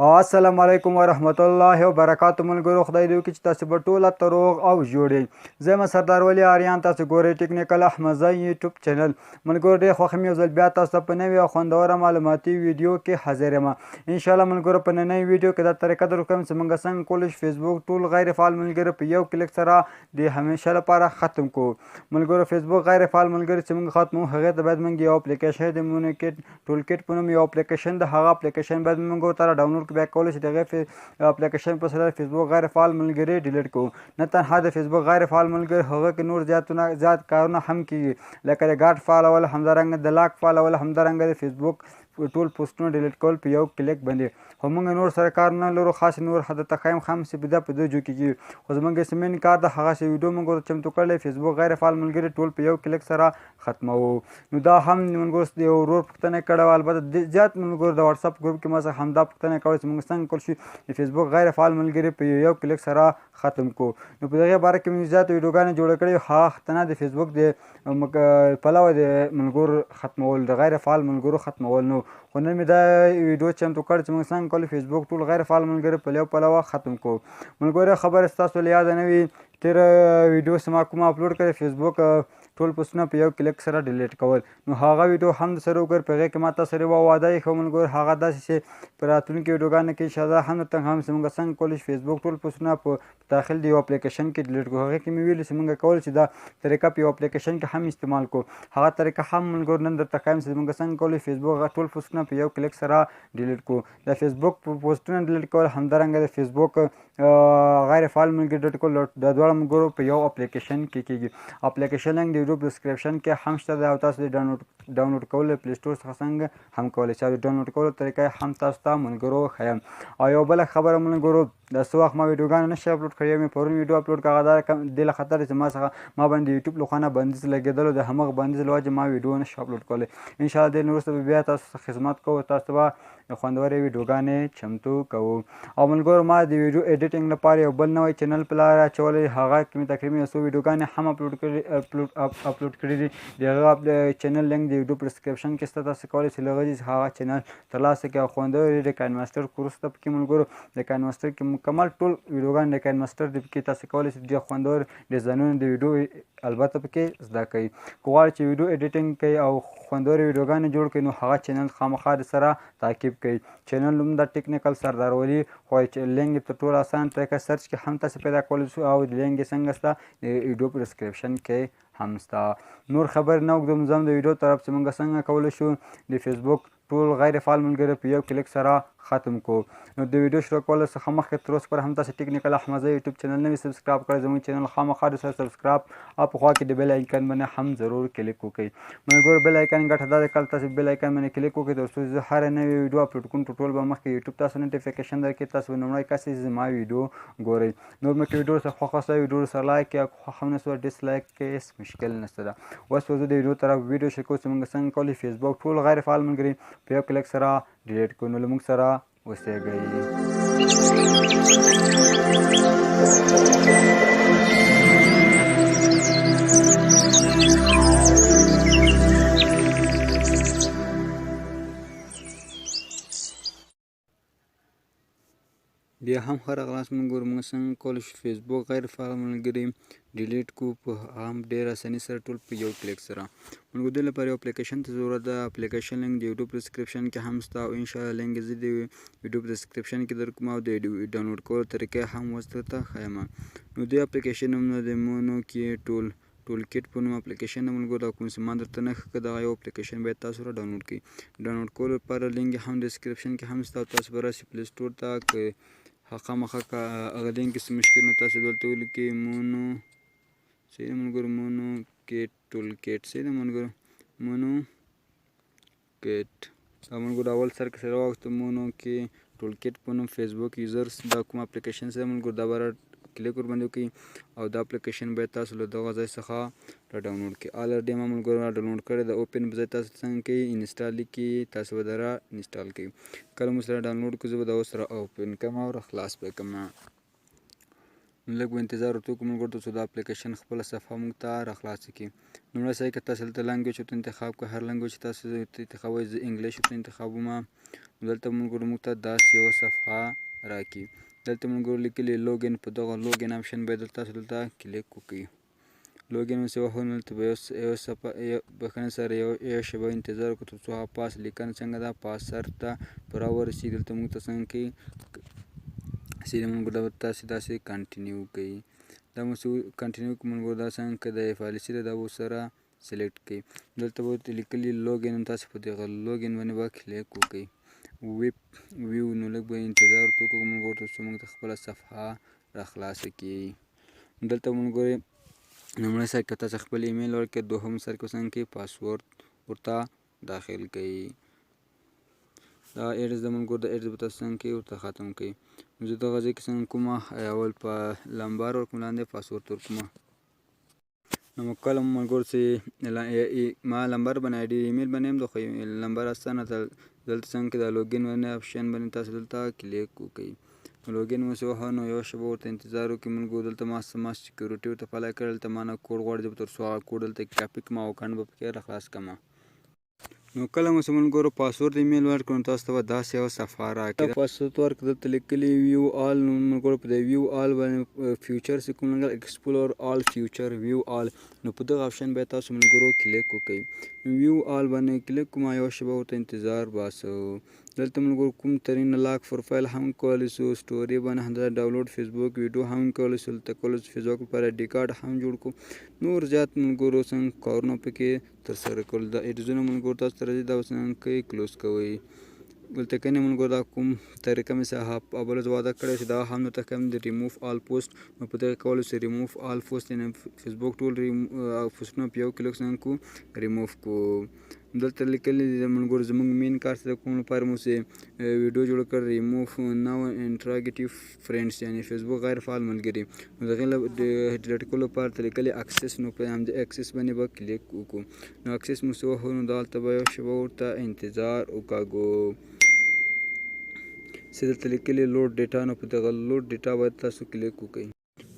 السلام علیکم ورحمت الله وبرکاتو ملګرو خدای دې وکړي چې تاسو به ټوله ته روغ او جوړ یې زه یم سردار ولی آریان تاسو ګورئ ټیکنیکل احمدزی یوټیوب چینل ملګرو ډېر خوښ یم یو ځل بیا تاسو ته په نوې او خوندوره معلوماتي ویډیو کې حاضر یم انشاءالله ملګرو په نننۍ ویډیو کې دا طریقه در وکړم چې موږ څنګه کولی شو فیسبوک ټول غیر فعال ملګري په یو کلیک سره د همیشه لپاره ختم کړو ملګرو فیسبوک غیر فعال ملګري چې موږ ختمو هغې ته باید موږ یو اپلیکیشن د مونیکیټ ټولکیټ په نوم یو اپلیکیشن د هغه اپلیکیشن باید موږ ورته ډاونلوډ کړو بیا کولی شو د هغې اپلیکیشن په سره فیسبوک غیر فعال ملګري ډیلیټ کړو نه تنها د فیسبوک غیر فعال ملګري هغه کې نور زیات کارونه هم کیږي لکه د ګارډ فعالول همدارنګه د لاک فعالول همدارنګه د فیسبوک ټول پوسټونه ډیلیټ کول په یو کلیک باندې خو موږ نور سره کار نه لرو خاص نور درته ښیم هم چې بده په دو جو کېږي خو زموږ سمین کار د هغه چې ویډیو موږ ورته چمتو کړلی فیسبوک غیر فعال ملګري ټول په یو کلیک سره ختموو نو دا هم موږ د یو ورور پوښتنه کړې وه البته زیات موږ د واتساپ ګروپ کې ما څخه همدا پوښتنه کوله چې موږ څنګه کولی شو د فیسبوک غیر فعال ملګري په یو کلیک سره ختم کړو نو په دغې باره کې مې زیات ویډیوګانې جوړې کړې هغه نه د فیسبوک د پلوه د ملګرو ختمول د غیر فعال ملګرو ختمول نو خو نن مې دا ویډیو چمتو کړ چې موږ څنګه کولی فیسبوک ټول غیر فعال ملګري په یو پلوه ختم کړو ملګرو خبره ستاسو له یاده نه وي تېره ویډیو چې ما کومه اپلوډ کړې فیسبوک ټول پوسټونه په یو کلیک سره ډیلیټ کول نو هغه ویډیو هم درسره وګورئ په هغې کې ما تاسو سره یوه وعده یې ښه ملګرو هغه داسې چې په راتلونکي ویډیوګانو کې انشاءالله هم درته هم چې موږ څنګه کولی شو فیسبوک ټول پوسټونه په داخل د یو اپلیکیشن کې ډیلیټ کړو هغې کې مې ویلي چې موږ کولی چې دا طریقه په یو اپلیکیشن کې هم استعمال کړو هغه طریقه هم ملګرو نن درته ښایم چې موږ څنګه کولی فیسبوک ټول پوسټونه په یو کلیک سره ډیلیټ کړو د فیسبوک پوسټونه ډیلیټ کول همدارنګه د فیسبوک غیر فعال ملګري ډیلیټ کول د دواړو ملګرو په یو اپلیکیشن کې کېږي اپلیکیشن لینک د ویډیو په ډسکرپشن کې هم شته دی او تاسو د ډاونلوډ کول له پلی سټور څخه څنګه هم کولی شئ د ډاونلوډ کولو طریقه هم تاسو ته ملګرو ښیم او یو بله خبره ملګرو د څه وخت ما ویډیوګانې نشي اپلوډ کړی مې پرون ویډیو اپلوډ کړه هغه دا دې له خطر چې ما څخه ما باندې یوټیوب له خوا نه بندیز لګېدلو د همغه بندیز له وجې ما ویډیو نشي اپلوډ کولی انشاءالله دې نه وروسته به بیا تاسو څخه خدمت کوو تاسو به خوندورې ویډیوګانې چمتو کوو او ملګرو ما د ویډیو ایډیټینګ لپاره یو بل نوی چینل په لاره اچولی هغه کې مې تقریبا یو څو ویډیوګانې هم اپلوډ کړي دي د هغه چینل لینک د ویډیو په ډسکرپشن کې شته تاسو کولی شئ له هغه ځای هغه چینل ترلاسه کړئ او خوندورې د کاین ماسټر کورس ته پکې ملګرو د کاین ماسټر کې مکمل ټول ویډیوګانې د کاین ماسټر د پکې تاسو کولی شئ ډېر خوندور ډیزاینونه د ویډیو البته پکې زده کوئ که غواړئ چې ویډیو ایډیټینګ کوئ او خوندورې ویډیوګانې جوړ کړئ نو هغه چینل خامخا سره تعقیب کړئ چینل نوم د ټیکنیکل سردار ولی خو لینک تر ټولو اسان طریقه سرچ کې هم تاسو پیدا کولی شو او لینک یې څنګه شته د ویډیو په ډسکرپشن کې هم شته نور خبر نه اوږدوم ځم د ویډیو طرف چې موږ څنګه کولی شو د فیسبوک ټول غیر فعال ملګري په یو کلیک سره ختم کو نو د ویډیو شروع کولو څخه مخکې تر اوسه پورې هم تاسو ټیکنیکل احمدزی یوټیوب چینل نه وي سبسکرایب کړی زموږ چینل خامخا د سره سبسکرایب او په خوا کې د بیل آیکن باندې هم ضرور کلیک وکړئ ملګرو بیل آیکن ګټه دا ده کله تاسو بیل آیکن باندې کلیک وکړئ تر څو زه هره نوې ویډیو اپلوډ کوم ټول به مخکې یوټیوب تاسو نوټیفیکیشن درکړي تاسو به لومړی کس یې زما ویډیو ګورئ نور مې که ویډیو سره خوښه شوه ویډیو سره لایک کړئ خوښ هم نه شوه ډسلایک کړئ هېڅ مشکل نشته ده اوس به زه د ویډیو طرف ویډیو شروع کوم چې موږ څنګه کولی فیسبوک ټول غیر فعال ملګري په یو کلیک سره ډیلیټ کړو نو له موږ سره اوسیږئ بیا هم هر غلاس ملګرو موږ څنګه کولی شو فیسبوک غیر فعال ملګري ډیلیټ کړو په هم ډېر اساني سره ټول په یو کلیک سره ملګرو دې لپاره یو اپلیکیشن ته ضرورت ده اپلیکیشن لینک د یوټیوب په ډسکرپشن کې هم شته او انشاءالله لینک زه د ویډیو په ډسکرپشن کې درکوم او د ډاونلوډ کولو طریقې هم اوس درته ښیم نو دې اپلیکیشن نوم د مونو کې ټولکیټ په نوم اپلیکیشن ده ملګرو دا کوم چې ما درته نښه کړه دغه یو اپلیکیشن باید تاسو را ډاونلوډ کړئ ډاونلوډ کولو لپاره لینک هم ډسکرپشن کې هم شته او تاسو به راسئ پلی سټور ته که خامخا هغه لینک کې څه مشکل نو تاسو دلته ولیکئ مونو صحیح ده ملګرو مونو کیټ ټولکیټ صحیح ده ملګرو مونو کیټ او ملګرو اول سر کې سره واوښته مونو کې ټولکیټ په نوم فیسبوک یوزرس دا کوم اپلیکیشن سره ملګرو دا به کلیک ورباندې وکړئ او دا اپلیکیشن باید تاسو له دغه ځای څخه را ډاونلوډ کړئ الریډي ما ملګرو را ډاونلوډ کړی د اوپن په ځای تاسو څنګه کوئ انسټال لیکي تاسو به دا را انسټال کوئ کله مو سره ډاونلوډ کړو زه به دا اوس را اوپن کړم او را خلاص به یې کړم نو لږ به انتظار ورته وکړو ملګرو تر څو د اپلیکیشن خپله صفحه موږ ته راخلاصه کړي. لومړی سړی که تاسو دلته لنګویج ورته انتخاب کړئ، هر لنګویج چې تاسو انتخابوئ، زه انګلیش ورته انتخابومه. دلته ملګرو موږ ته داسې یوه صفحه راکړي. دلته ملګرو لیکلي لوګین، په دغه لوګین آپشن باید تاسو دلته کلیک وکړئ. لوګین مو چې وهو نو دلته به بخښنې سره یوه شېبه انتظار وکړو تر څو هغه پاس لیکنه څنګه ده پاسورډ ته به راورسېږي. دلته موږ ته څنګه کوي سیده ملګرو دا به تاسې داسې کنټینیو کوئ. دا مو چې کنټینیو کړو ملګرو دا څنګه که د پالیسي ده دا به ورسره سلیکټ کړئ. دلته به ورته لیکلي لوګین، تاسې په دغه لوګین باندې به کلیک وکړئ. ویو نو لږ به انتظار ورته وکړو ملګرو تر څو موږ ته خپله صفحه راخلاصه کړي. دلته ملګرو لومړی سر که تاسو خپل ایمیل ورکړئ، دوهم سر کې څنګه کوئ پاسورډ ورته داخل کړئ. دا ایډرس د ملګرو د ایډرس به تاسو څنګه کوئ ورته ختم کړئ. نو زه دغه ځای کې څنګه کومه اول په لمبر ورکړم، لاندې پاسورډ ورکړم. نو کله ملګرو چې ما لمبر باندې آی ډي ایمیل باندې هم ده خو لمبر اسانه ده. دلته څنګه کې د لوګین باندې آپشن باندې تاسو دلته کلیک وکړئ. لوګین مو چې وهه نو یوه شېبه ورته انتظار وکړئ ملګرو. دلته ما سکیورټي ورته فلای کړی، دلته ما نه کوډ غواړي، زه به تر څو هغه کوډ دلته کاپي کړم او اکاونټ به پکې راخلاص کړم. نو کله مو چې ملګرو پاسورډ ایمیل ورکړو نو تاسو ته به داسې یوه صفحه راکړي. پاسورډ ورکړه دلته لیکلي ویو آل. نو ملګرو په د ویو آل باندې فیوچر چې کوم ملګرو ایکسپلور آل فیوچر ویو آل، نو په دغه آپشن باید تاسو ملګرو کلیک وکړئ. ویو آل باندې کلیک کوم، یوه شېبه ورته انتظار باسو. دلته ملګرو کوم ترین لاک پروفایل هم کولی شو، سټوري باندې هم ډاونلوډ فیسبوک ویډیو هم کولی شو، دلته کولی شو فیسبوک لپاره ډي کارډ هم جوړ کړو. نور زیات ملګرو څنګه کارونه پکې ترسره کول. دا ایډزونه ملګرو تاسو ته راځي دا څنګه کوئ کلوز کوئ. دلته کنې ملګرو دا کوم طریقه مې څه اوله زه واده کړی چې دا هم درته کوم د ریموف آل پوسټ. نو په دغه کولی شو ریموف آل پوسټ یعنې فیسبوک ټول پوسټونه په یو کلیک څنګه کړو ریموف کړو. دلته لیکلي دي ملګرو زموږ مین کار څه د کوم لپاره مو چې ویډیو جوړ کړ ریموف نو انټراګیټیو فرینډس یعنې فیسبوک غیر فعال ملګري. نو د هغې ډیلیټ کولو لپاره ته لیکلي اکسس، نو په همدې اکسس باندې به کلیک وکړو. نو اکسس مو چې وهو نو دلته به یوه شېبه ورته انتظار وکاږو چې دلته لیکلي لوډ ډیټا، نو په دغه لوډ ډیټا باید تاسو کلیک وکړئ.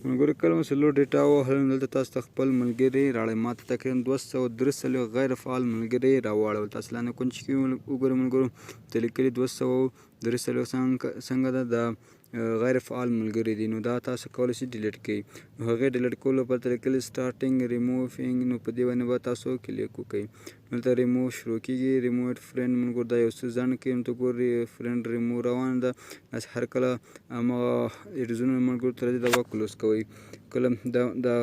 ملګرو کله مو چې لوډ ډیټا ووهل نو دلته تاسو ته خپل ملګري راوړئ. ما ته تقریبا 243 غیر فعال ملګري راواړول. تاسو لاندې کونج کې وګورئ ملګرو ته لیکلي 243 څنګه ده د غیر فعال ملګري دي. نو دا تاسو کولی شئ ډیلیټ کړئ. نو هغې ډیلیټ کولو لپاره ته لیکلي سټارټینګ ریموفینګ، نو په دې باندې به تاسو کلیک وکړئ. دلته ریموو شروع کېږي. ریمووډ فرینډ ملګرو دا یو څه ځنډ کوي، نو ته ګورې فرینډ ریموو روانه ده. داسې هر کله هماغه ایډزونه ملګرو ته راځي دا به کلوز کوئ. کله دا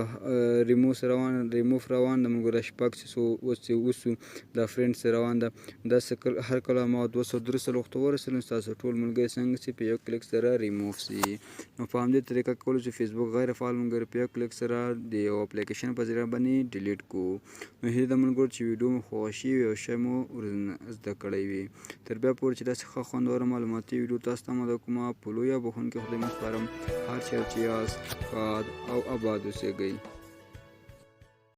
ریموف روان ده ملګرو، شپږ اوس چې وسو دا فرینډ چې روان ده داسې هر کله هماغه 243 وخته ورسېدل نو ستاسو ټول ملګري څنګه چې په یو کلیک سره ریموف شي. نو په همدې طریقه کولی شو فیسبوک غیر فعال ملګري په یو کلیک سره د یو اپلیکیشن په ذریعه باندې ډیلیټ کړو. نو هیله ده ملګرو چې ویډیو مو خوښه شوې وي او شی مو زده کړی وي. تر بیا پورې چې داسې ښه خوندوره معلوماتي ویډیو تاسو ته آماده کومه په لویه بخښونکي خدای مو سپارم. هر چېرې چې یاست ښاد او آباد اوسېږئ.